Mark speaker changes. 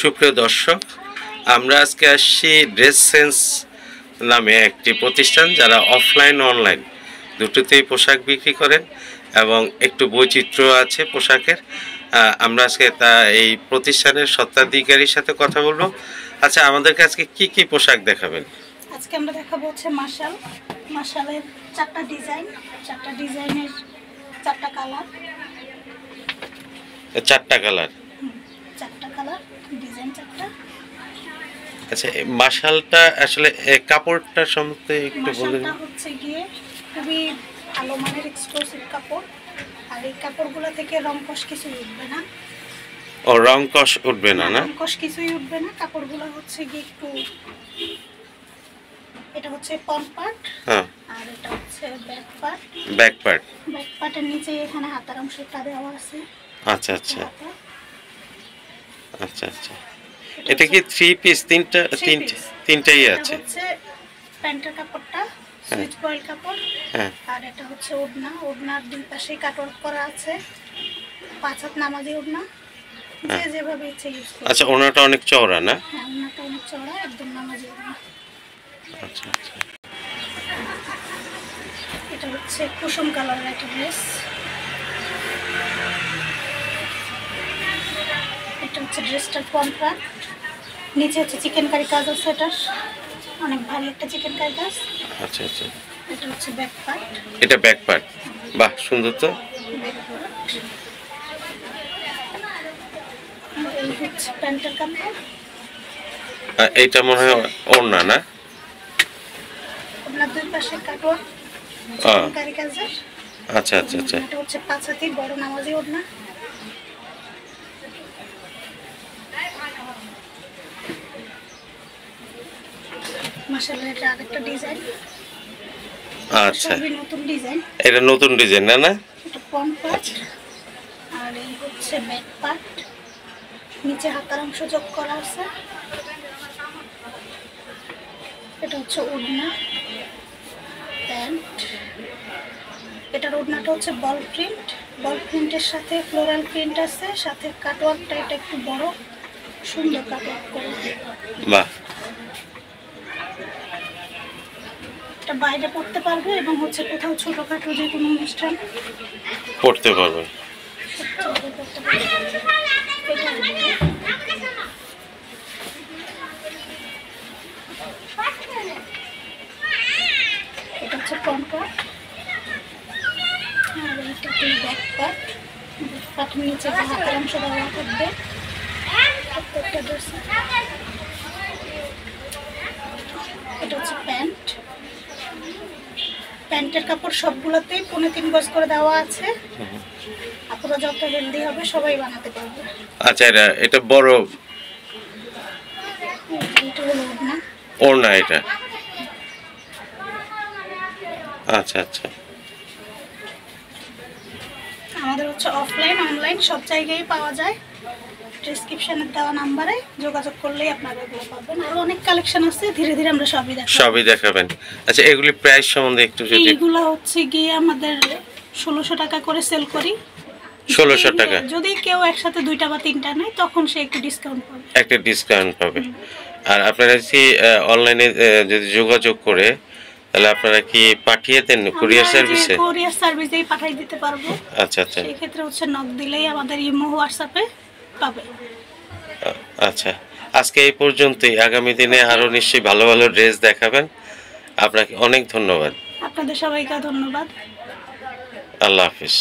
Speaker 1: সুপ্রিয় দর্শক, আমরা আজকে আসছি ড্রেস সেন্স নামে একটি প্রতিষ্ঠান, যারা অফলাইন অনলাইন দুটোতেই পোশাক বিক্রি করেন এবং একটু বৈচিত্র্য আছে পোশাকের। আমরা আজকে এই প্রতিষ্ঠানের স্বত্বাধিকারীর সাথে কথা বলবো। আচ্ছা, আমাদেরকে আজকে কি কি পোশাক দেখাবেন?
Speaker 2: আজকে আমরা দেখাবো হচ্ছে মাশালের 4টা ডিজাইনের 4টা কালার।
Speaker 1: 4টা কালার?
Speaker 2: 4টা কালার, ডিজাইন 4টা।
Speaker 1: আচ্ছা, মাশালটা আসলে কাপড়টা সম্বন্ধে একটু বলুন।
Speaker 2: মাশালটা হচ্ছে গিয়ে খুবই ভালো মানের এক্সক্লুসিভ কাপড়, আর এই কাপড়গুলো থেকে রংকশ কিছুই উঠবে না।
Speaker 1: ও, রংকশ উঠবে না? না,
Speaker 2: রংকশ কিছুই উঠবে না। কাপড়গুলো হচ্ছে গিয়ে একটু, এটা হচ্ছে ফ্রন্ট পার্ট,
Speaker 1: হ্যাঁ,
Speaker 2: আর এটা হচ্ছে ব্যাক পার্টের নিচে এখানে হাতার অংশটা দেওয়া আছে।
Speaker 1: আচ্ছা আচ্ছা আচ্ছা আচ্ছা। এটা কি 3 পিস? তিনটাই আছে।
Speaker 2: হচ্ছে প্যান্টের কাপড়টা সুইচ বয়েল কাপড়,
Speaker 1: হ্যাঁ,
Speaker 2: আর এটা হচ্ছে ওড়নার দুই পাশে কাটওয়ার্ক করা আছে। 5 হাত নামাজি ওড়না, যে যেভাবে ইচ্ছে ইউজ করবে।
Speaker 1: আচ্ছা, ওনাটা অনেক চওড়া না?
Speaker 2: হ্যাঁ, ওড়নাটা অনেক চওড়া, একদম নামাজি ওড়না।
Speaker 1: আচ্ছা আচ্ছা।
Speaker 2: এটা হচ্ছে কুসুম কালারের একটা ড্রেস। এটা হচ্ছে ড্রেসটার ফ্রন্ট পার্ট, নিচে হচ্ছে চিকেন কারি কাজ আছে। এটা অনেক ভারী একটা চিকেন কারি কাজ।
Speaker 1: আচ্ছা আচ্ছা।
Speaker 2: এটা হচ্ছে ব্যাক পার্ট।
Speaker 1: এটা ব্যাক পার্ট? বাহ, সুন্দর তো।
Speaker 2: এই হচ্ছে প্যান্টের কাপড়।
Speaker 1: এইটা মনে হয় ওড়না না?
Speaker 2: ওড়নার দুই পাশে কাটওয়ার্ক চিকেন কারি কাজের।
Speaker 1: আচ্ছা আচ্ছা আচ্ছা।
Speaker 2: এটা হচ্ছে 5 হাতি বড় নামাজি ওড়না। মাশাআল্লাহ, এটা আরেকটা ডিজাইন।
Speaker 1: আচ্ছা,
Speaker 2: সবই নতুন ডিজাইন।
Speaker 1: এটা নতুন ডিজাইন না? না,
Speaker 2: এটা ফ্রন্ট পার্ট, আর এই হচ্ছে ব্যাক পার্ট, নিচে হাতার অংশ যোগ করা আছে। এটা হচ্ছে ওড়না, প্যান্ট। এটার ওড়নাটা হচ্ছে বল প্রিন্টের সাথে ফ্লোরাল প্রিন্ট আছে, সাথে কাটওয়ার্কটা এটা একটু বড় সুন্দর কাটওয়ার্ক করে।
Speaker 1: বাহ।
Speaker 2: এটা বাইরে পড়তে পারবে এবং হচ্ছে কোথাও ছোটখাটো যে কোনো অনুষ্ঠান
Speaker 1: পড়তে পারবে।
Speaker 2: এটা হচ্ছে ফ্রন্ট পার্ট, আর এইটা হচ্ছে ব্যাক পার্ট। পাটের নিচে যে হাতের অংশ দেওয়া থাকবে প্রত্যেকটা ড্রেসে। এটা হচ্ছে প্যান্টের কাপড় সবগুলোতেই 3.5 গজ করে দেওয়া আছে। আপনারা যত হেলদি হবে সবাই বানাতে পারবে।
Speaker 1: আচ্ছা, এটা বড়
Speaker 2: এটা হলো ওড়না।
Speaker 1: ওড়না এটা? আচ্ছা আচ্ছা।
Speaker 2: আমাদের হচ্ছে অফলাইন অনলাইন সব জায়গায় পাওয়া যায়। ডেসক্রিপশনের দেওয়া নাম্বারে যোগাযোগ করলেই আপনারা এগুলো পাবেন। আরো অনেক কালেকশন আছে, ধীরে ধীরে আমরা সবই দেখাবেন।
Speaker 1: আচ্ছা, এগুলি প্রাইস সম্বন্ধে একটু যদি।
Speaker 2: এইগুলো হচ্ছে গিয়ে আমাদের 1600 টাকা করে সেল করি।
Speaker 1: 1600 টাকা?
Speaker 2: যদি কেউ একসাথে 2টা বা 3টা নেয় তখন সে একটু ডিসকাউন্ট পাবে।
Speaker 1: একটা ডিসকাউন্ট পাবে। আর আপনারা কি অনলাইনে যদি যোগাযোগ করে, তাহলে আপনারা কি পাঠিয়ে দেন কুরিয়ার সার্ভিসে?
Speaker 2: কুরিয়ার সার্ভিসেই পাঠিয়ে দিতে পারবো।
Speaker 1: আচ্ছা আচ্ছা।
Speaker 2: সেই ক্ষেত্রে হচ্ছে নক দিলেই আমাদের ইমো হোয়াটসঅ্যাপে পাবে।
Speaker 1: আচ্ছা, আজকে এই পর্যন্তই। আগামী দিনে আরো নিশ্চয়ই ভালো ভালো ড্রেস দেখাবেন। আপনাকে অনেক ধন্যবাদ।
Speaker 2: আপনাদের সবাইকে ধন্যবাদ।
Speaker 1: আল্লাহ হাফিজ।